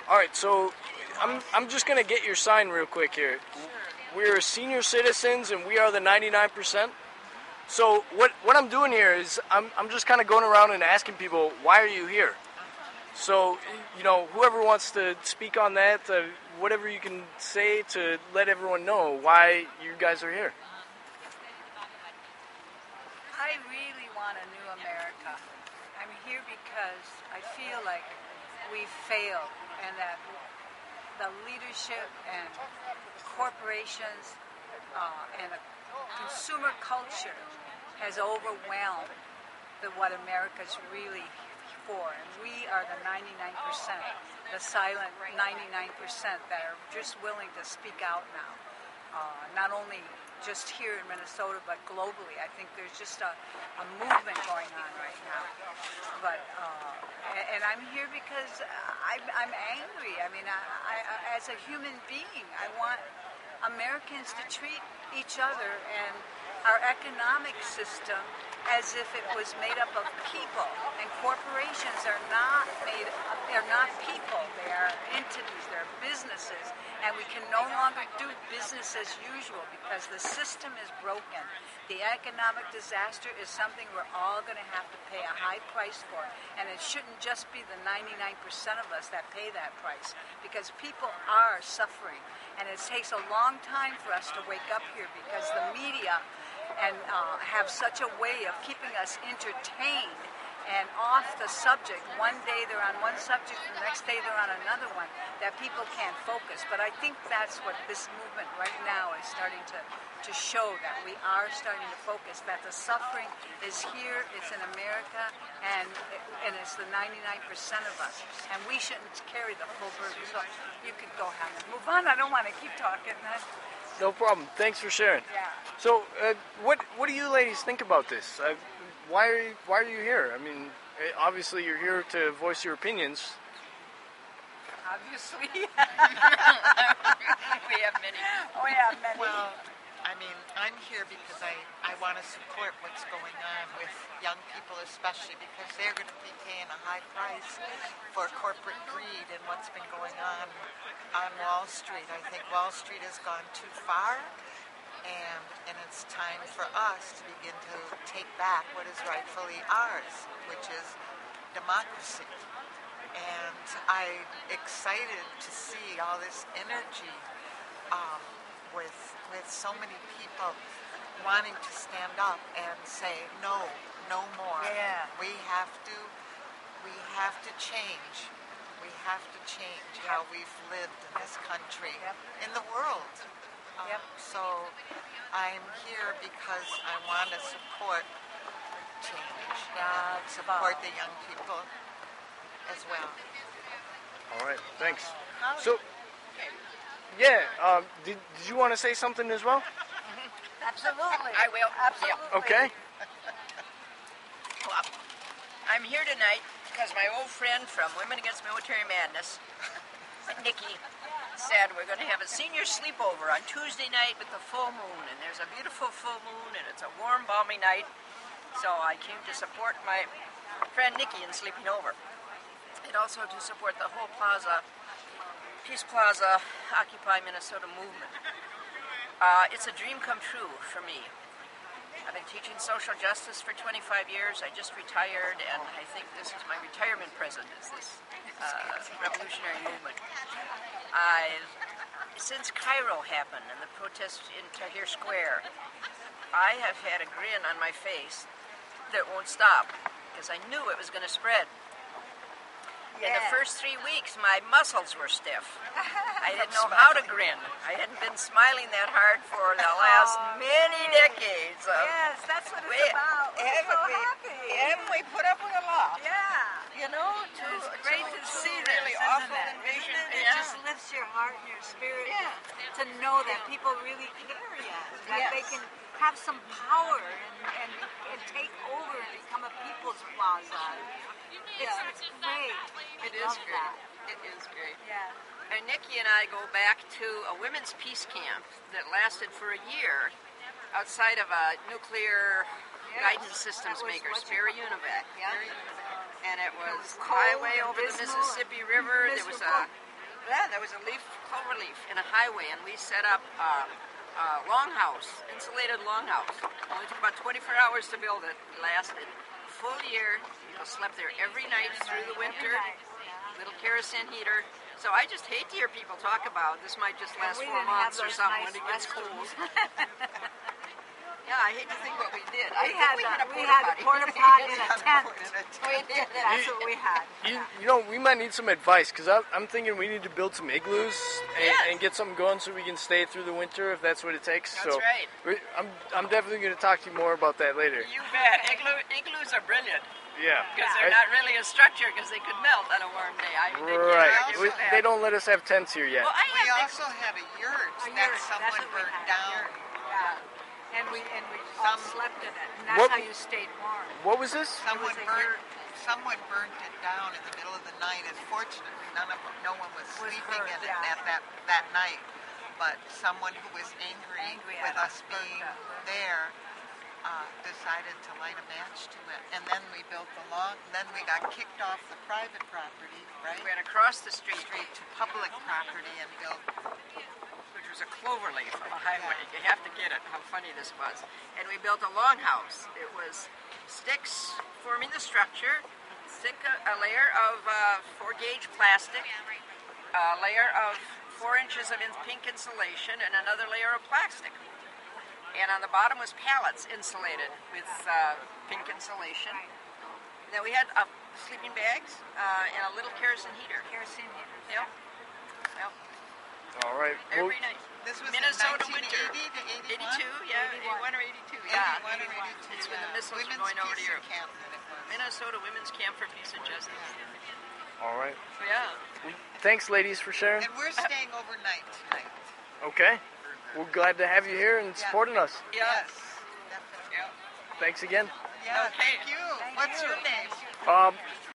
All right, so I'm just gonna get your sign real quick here. We're senior citizens, and we are the 99%. So what I'm doing here is I'm just kind of going around and asking people, why are you here? So, whoever wants to speak on that, whatever you can say to let everyone know why you guys are here. I really want a new America. I'm here because I feel like we failed and that the leadership and corporations and the consumer culture has overwhelmed what America's really for. And we are the 99%, the silent 99% that are just willing to speak out now. Not only just here in Minnesota, but globally. I think there's just a movement going on right now. But and I'm here because I'm angry. I mean, I as a human being, I want Americans to treat each other and our economic system as if it was made up of people. And corporations are not they're not people. They are entities, they're businesses. And we can no longer do business as usual because the system is broken. The economic disaster is something we're all going to have to pay a high price for. And it shouldn't just be the 99% of us that pay that price because people are suffering. And it takes a long time for us to wake up here because the media and have such a way of keeping us entertained and off the subject. One day they're on one subject, the next day they're on another one, that people can't focus. But I think that's what this movement right now is starting to show, that we are starting to focus, that the suffering is here, it's in America, and it's the 99% of us. And we shouldn't carry the full burden. So you could go ahead and move on. I don't want to keep talking. No problem. Thanks for sharing. Yeah. So, what do you ladies think about this? Why are you here? I mean, obviously you're here to voice your opinions. Obviously. We have many. We have many. Well, I mean, I'm here because I want to support what's going on with young people especially because they're going to be paying a high price for corporate greed and what's been going on Wall Street. I think Wall Street has gone too far. And it's time for us to begin to take back what is rightfully ours, which is democracy. And I'm excited to see all this energy with so many people wanting to stand up and say no more. Yeah. We have to change. We have to change how we've lived in this country, in the world. So I'm here because I want to support change, support the young people as well. All right, thanks. So, yeah, did you want to say something as well? Absolutely. I will. Absolutely. Okay. Well, I'm here tonight because my old friend from Women Against Military Madness, Nikki, said we're going to have a senior sleepover on Tuesday night with the full moon, and there's a beautiful full moon, and it's a warm, balmy night, so I came to support my friend Nikki in sleeping over, and also to support the whole Peace Plaza, Occupy Minnesota movement. It's a dream come true for me. I've been teaching social justice for 25 years. I just retired, and I think this is my retirement present, is this revolutionary movement. Since Cairo happened and the protests in Tahrir Square, I have had a grin on my face that won't stop because I knew it was going to spread. In the first 3 weeks, my muscles were stiff. I didn't know how to grin. I hadn't been smiling that hard for the last many decades. Yes, that's what it's about. We're so happy. Haven't we put up with a lot? Yeah. You know, It's great to see this, really isn't awful it? invasion. It just lifts your heart and your spirit to know that people really care yet. That they can have some power and take over and become a people's plaza. It's great. It is great. It is great. Yeah. And Nikki and I go back to a women's peace camp that lasted for a year outside of a nuclear guidance systems maker, Spira Univac. And it was highway over the Mississippi River. There was a Yeah, there was a clover leaf in a highway, and we set up a longhouse, insulated longhouse. Only took about 24 hours to build it. It lasted a full year. People slept there every night through the winter. Little kerosene heater. So I just hate to hear people talk about this might just last 4 months or something when it gets cold. Yeah, I hate to think what we did. We had a porta potty in a tent. We did. That's what we had. You know, we might need some advice because I'm thinking we need to build some igloos and get something going so we can stay through the winter if that's what it takes. That's so right. I'm definitely going to talk to you more about that later. You bet. Igloos are brilliant Yeah. because they're not really a structure because they could melt on a warm day. I mean, they can't Right. argue with that. They don't let us have tents here yet. Well, I We have also had a yurt A that yurt, someone that's what we burned had, a down. yurt, yeah. And we all slept in it, and that's What- how you stayed warm. What was this? Someone a burnt. yurt. Someone burnt it down in the middle of the night, and fortunately, no one was sleeping hurt, in it yeah. at that night. But someone who was angry at with us being there decided to light a match to it, and then we built the log. Then we got kicked off the private property, right, We went across the street, to public property, and built. which was a clover leaf on a highway. You have to get it, how funny this was. And we built a longhouse. It was sticks forming the structure, stick a layer of 4-gauge plastic, a layer of 4 inches of pink insulation, and another layer of plastic. And on the bottom was pallets insulated with pink insulation. And then we had sleeping bags and a little kerosene heater. Kerosene heaters. Yep. Yep. All right. Well, Every night. This was Minnesota in winter. 1980 to 81? 82, yeah, 81 or 82, yeah. 81 or 82. It's when the missiles were Women's going over to Peace Europe. Encampment it was. Minnesota Women's Camp for Peace and Justice. all right. Yeah. Thanks, ladies, for sharing. And we're staying overnight tonight. Okay. We're glad to have you here and supporting us. Yeah. Yes, definitely. Yeah. Thanks again. Yeah, Okay. thank you. What's your name? Um,